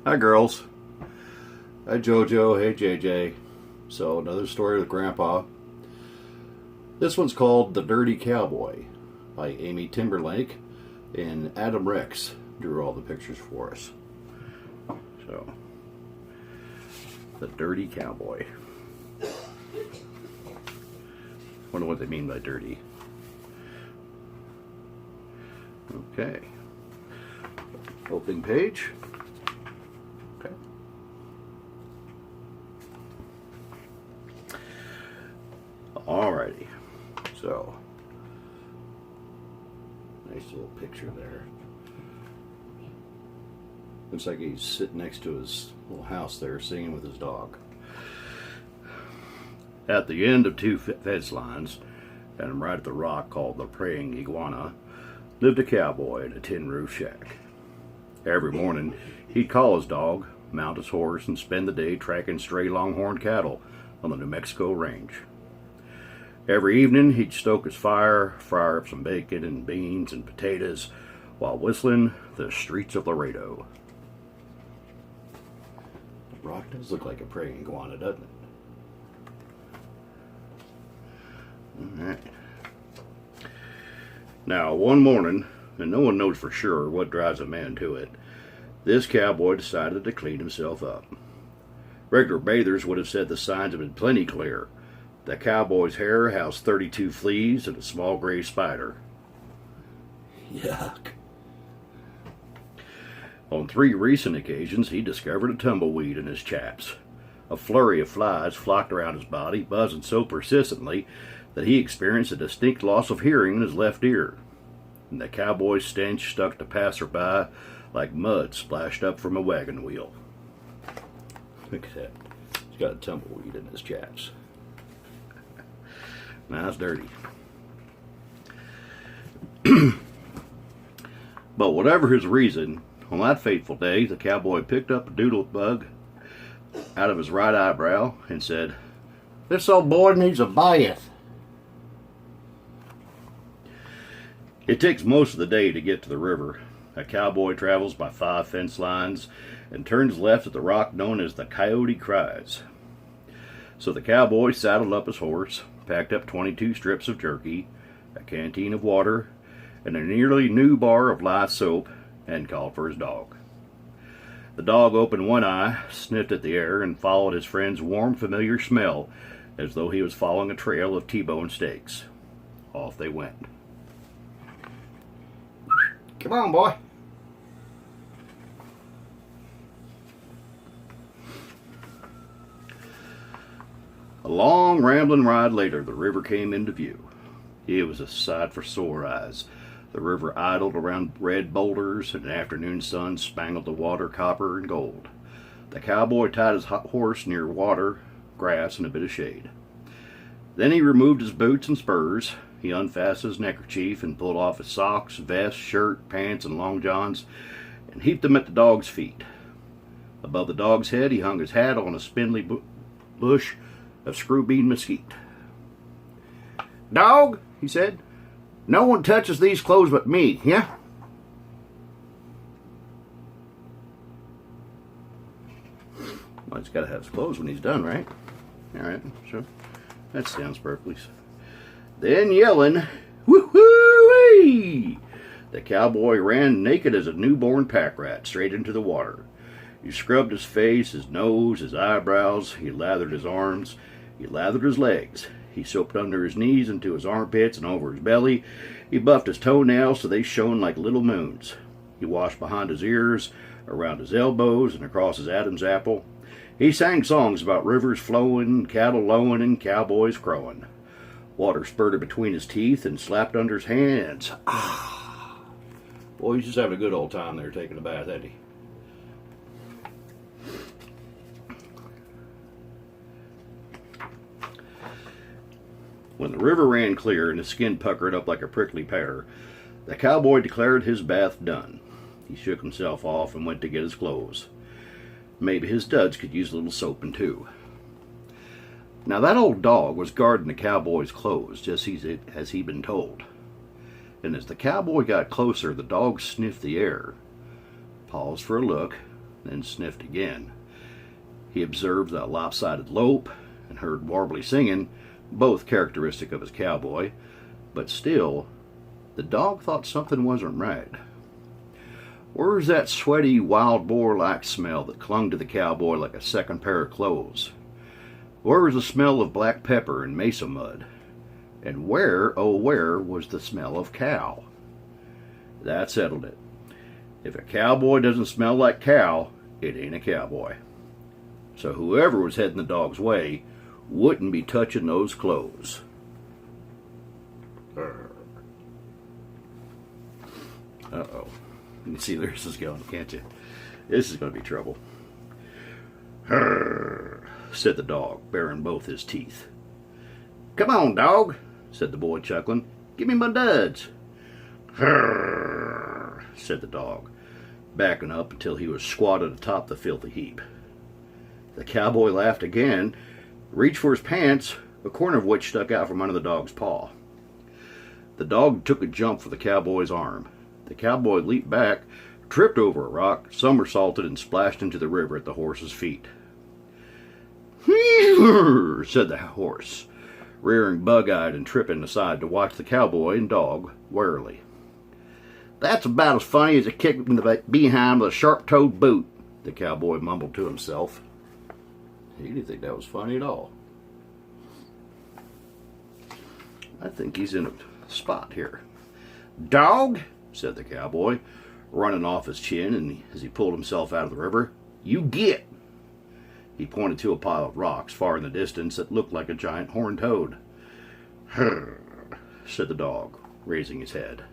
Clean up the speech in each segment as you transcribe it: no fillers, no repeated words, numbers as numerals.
Hi girls. Hi Jojo. Hey JJ. So another story with Grandpa. This one's called The Dirty Cowboy by Amy Timberlake, and Adam Rex drew all the pictures for us. So, The Dirty Cowboy. Wonder what they mean by dirty. Okay. Opening page. Okay. Alrighty. So, nice little picture there. Looks like he's sitting next to his little house there, singing with his dog. At the end of two fence lines, and right at the rock called the Praying Iguana, lived a cowboy in a tin roof shack. Every morning, he'd call his dog, mount his horse, and spend the day tracking stray longhorn cattle on the New Mexico range. Every evening, he'd stoke his fire, fry up some bacon and beans and potatoes, while whistling The Streets of Laredo. The rock does look like a praying iguana, doesn't it? Alright. Now, one morning, and no one knows for sure what drives a man to it, this cowboy decided to clean himself up. Regular bathers would have said the signs had been plenty clear. The cowboy's hair housed 32 fleas and a small gray spider. Yuck. On 3 recent occasions, he discovered a tumbleweed in his chaps. A flurry of flies flocked around his body, buzzing so persistently that he experienced a distinct loss of hearing in his left ear. And the cowboy's stench stuck to passerby like mud splashed up from a wagon wheel. Look at that. He's got a tumbleweed in his chaps. Now it's dirty. But whatever his reason, on that fateful day, the cowboy picked up a doodle bug out of his right eyebrow and said, "This old boy needs a bath." It takes most of the day to get to the river. A cowboy travels by 5 fence lines and turns left at the rock known as the Coyote Cries. So the cowboy saddled up his horse, packed up 22 strips of jerky, a canteen of water, and a nearly new bar of lye soap, and called for his dog. The dog opened one eye, sniffed at the air, and followed his friend's warm, familiar smell as though he was following a trail of T-bone steaks. Off they went. Come on, boy. A long, rambling ride later, the river came into view. It was a sight for sore eyes. The river idled around red boulders, and an afternoon sun spangled the water copper and gold. The cowboy tied his horse near water, grass, and a bit of shade. Then he removed his boots and spurs. He unfastened his neckerchief and pulled off his socks, vest, shirt, pants, and long johns, and heaped them at the dog's feet. Above the dog's head, he hung his hat on a spindly bush of screw-bean mesquite. "Dog," he said, "no one touches these clothes but me, yeah?" Well, he's got to have his clothes when he's done, right? All right, sure. That sounds perfectly. Then yelling, "Woo-hoo-wee!" the cowboy ran naked as a newborn pack rat straight into the water. He scrubbed his face, his nose, his eyebrows. He lathered his arms. He lathered his legs. He soaped under his knees into his armpits and over his belly. He buffed his toenails so they shone like little moons. He washed behind his ears, around his elbows, and across his Adam's apple. He sang songs about rivers flowing, cattle lowing, and cowboys crowing. Water spurted between his teeth and slapped under his hands. Ah! Boy, he's just having a good old time there taking a bath, ain't he? When the river ran clear and his skin puckered up like a prickly pear, the cowboy declared his bath done. He shook himself off and went to get his clothes. Maybe his duds could use a little soaping too. Now that old dog was guarding the cowboy's clothes, just as he'd been told. And as the cowboy got closer, the dog sniffed the air, paused for a look, then sniffed again. He observed the lopsided lope and heard warbly singing, both characteristic of his cowboy, but still, the dog thought something wasn't right. Where's that sweaty, wild boar-like smell that clung to the cowboy like a second pair of clothes? Where was the smell of black pepper and mesa mud? And where, oh where, was the smell of cow? That settled it. If a cowboy doesn't smell like cow, it ain't a cowboy. So whoever was heading the dog's way wouldn't be touching those clothes. Uh-oh. You can see where this is going, can't you? This is going to be trouble. Said the dog, baring both his teeth. Come on, dog, said the boy, chuckling. Give me my duds. Said the dog, backing up until he was squatted atop the filthy heap. The cowboy laughed again, reached for his pants, a corner of which stuck out from under the dog's paw. The dog took a jump for the cowboy's arm. The cowboy leaped back, tripped over a rock, somersaulted, and splashed into the river at the horse's feet. Said the horse, rearing bug-eyed and tripping aside to watch the cowboy and dog warily. That's about as funny as a kick in the behind with a sharp-toed boot, the cowboy mumbled to himself. He didn't think that was funny at all. I think he's in a spot here. Dog, said the cowboy, running off his chin, and as he pulled himself out of the river, you get. He pointed to a pile of rocks far in the distance that looked like a giant horned toad. Said the dog, raising his head.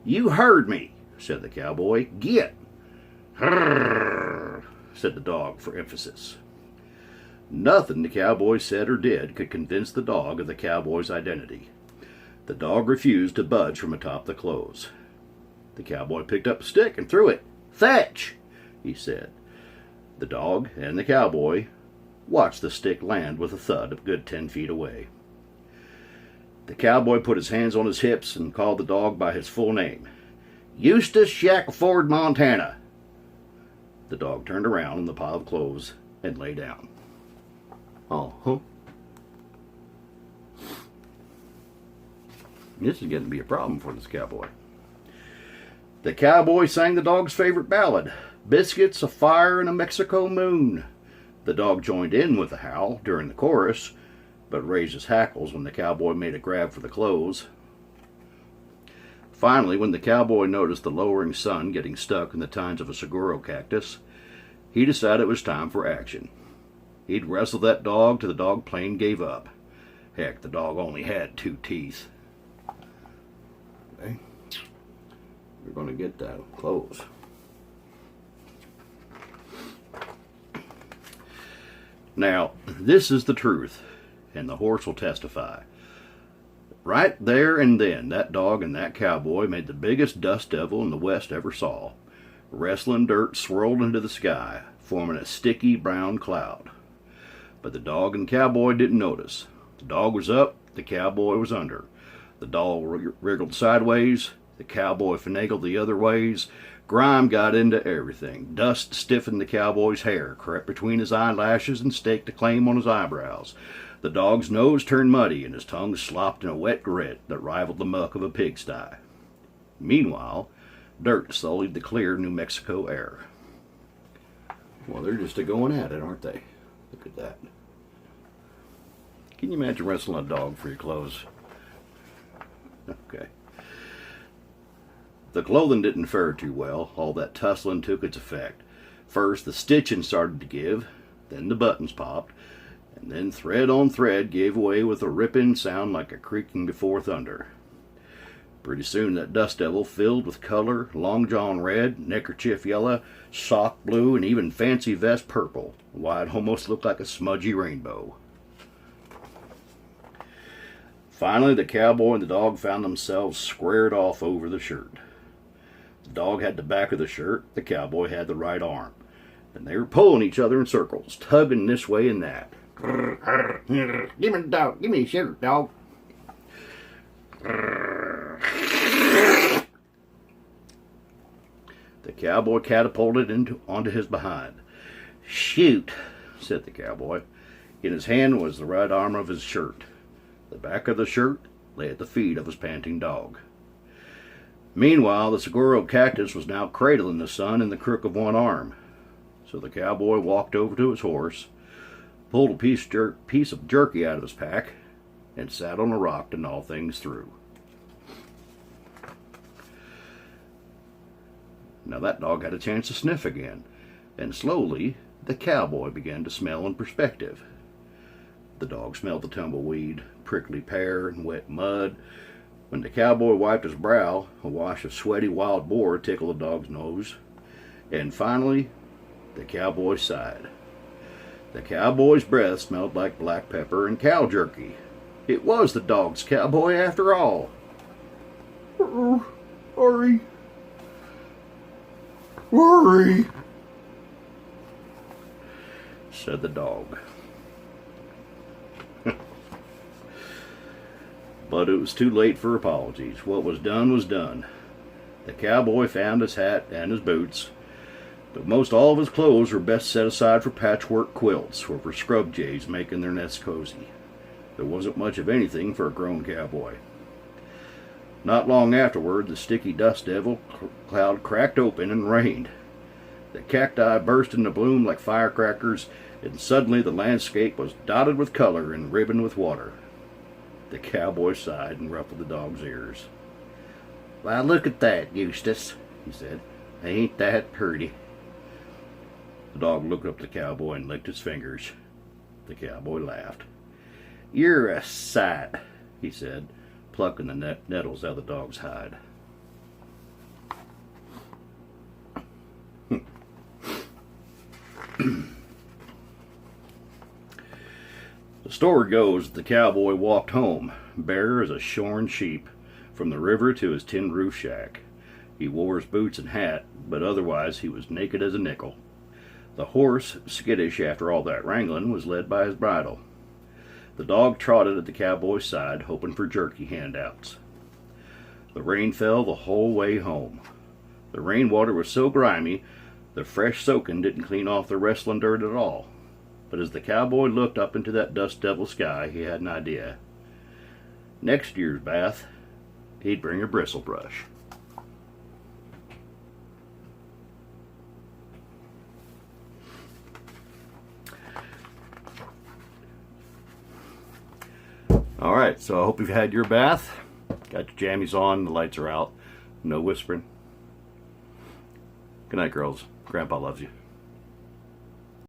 You heard me, said the cowboy. Get. Said the dog for emphasis. Nothing the cowboy said or did could convince the dog of the cowboy's identity. The dog refused to budge from atop the clothes. The cowboy picked up a stick and threw it. Fetch, he said. The dog and the cowboy watched the stick land with a thud a good 10 feet away. The cowboy put his hands on his hips and called the dog by his full name. Eustace Shackleford, Montana. The dog turned around in the pile of clothes and lay down. Oh, this is getting to be a problem for this cowboy. The cowboy sang the dog's favorite ballad, Biscuits, a Fire, and a Mexico Moon. The dog joined in with the howl during the chorus, but raised his hackles when the cowboy made a grab for the clothes. Finally, when the cowboy noticed the lowering sun getting stuck in the tines of a saguaro cactus, he decided it was time for action. He'd wrestle that dog till the dog plain gave up. Heck, the dog only had 2 teeth. Okay. We're going to get that close. Now, this is the truth, and the horse will testify. Right there and then, that dog and that cowboy made the biggest dust devil in the West ever saw. Wrestling dirt swirled into the sky, forming a sticky brown cloud. But the dog and cowboy didn't notice. The dog was up, the cowboy was under. The dog wriggled sideways, the cowboy finagled the other ways. Grime got into everything. Dust stiffened the cowboy's hair, crept between his eyelashes, and staked a claim on his eyebrows. The dog's nose turned muddy, and his tongue slopped in a wet grit that rivaled the muck of a pigsty. Meanwhile, dirt sullied the clear New Mexico air. Well, they're just a-going at it, aren't they? Look at that. Can you imagine wrestling a dog for your clothes? Okay. The clothing didn't fare too well. All that tussling took its effect. First, the stitching started to give, then the buttons popped, and then thread on thread gave way with a ripping sound like a creaking before thunder. Pretty soon that dust devil filled with color, long john red, neckerchief yellow, sock blue, and even fancy vest purple. Why, it almost looked like a smudgy rainbow. Finally, the cowboy and the dog found themselves squared off over the shirt. The dog had the back of the shirt, the cowboy had the right arm, and they were pulling each other in circles, tugging this way and that. Give me the dog, give me the shirt, dog. The cowboy catapulted onto his behind. "Shoot," said the cowboy. In his hand was the right arm of his shirt. The back of the shirt lay at the feet of his panting dog. Meanwhile, the saguaro cactus was now cradling the sun in the crook of one arm. So the cowboy walked over to his horse, pulled a piece of jerky out of his pack, and sat on a rock to gnaw things through. Now that dog had a chance to sniff again, and slowly the cowboy began to smell in perspective. The dog smelled the tumbleweed, prickly pear, and wet mud. When the cowboy wiped his brow, a wash of sweaty wild boar tickled the dog's nose. And finally, the cowboy sighed. The cowboy's breath smelled like black pepper and cow jerky. It was the dog's cowboy after all. Hurry. Hurry, said the dog. But it was too late for apologies. What was done was done. The cowboy found his hat and his boots, but most all of his clothes were best set aside for patchwork quilts or for scrub jays making their nests cozy. There wasn't much of anything for a grown cowboy. Not long afterward, the sticky dust devil cloud cracked open and rained. The cacti burst into bloom like firecrackers, and suddenly the landscape was dotted with color and ribboned with water. The cowboy sighed and ruffled the dog's ears. "Why, look at that, Eustace," he said. "Ain't that pretty?" The dog looked up at the cowboy and licked his fingers. The cowboy laughed. "You're a sight," he said, plucking the nettles out of the dog's hide. The story goes that the cowboy walked home, bare as a shorn sheep, from the river to his tin roof shack. He wore his boots and hat, but otherwise he was naked as a nickel. The horse, skittish after all that wrangling, was led by his bridle. The dog trotted at the cowboy's side, hoping for jerky handouts. The rain fell the whole way home. The rainwater was so grimy, the fresh soaking didn't clean off the wrestling dirt at all. But as the cowboy looked up into that dust devil sky, he had an idea. Next year's bath, he'd bring a bristle brush. All right, so I hope you've had your bath. Got your jammies on, the lights are out. No whispering. Good night, girls. Grandpa loves you.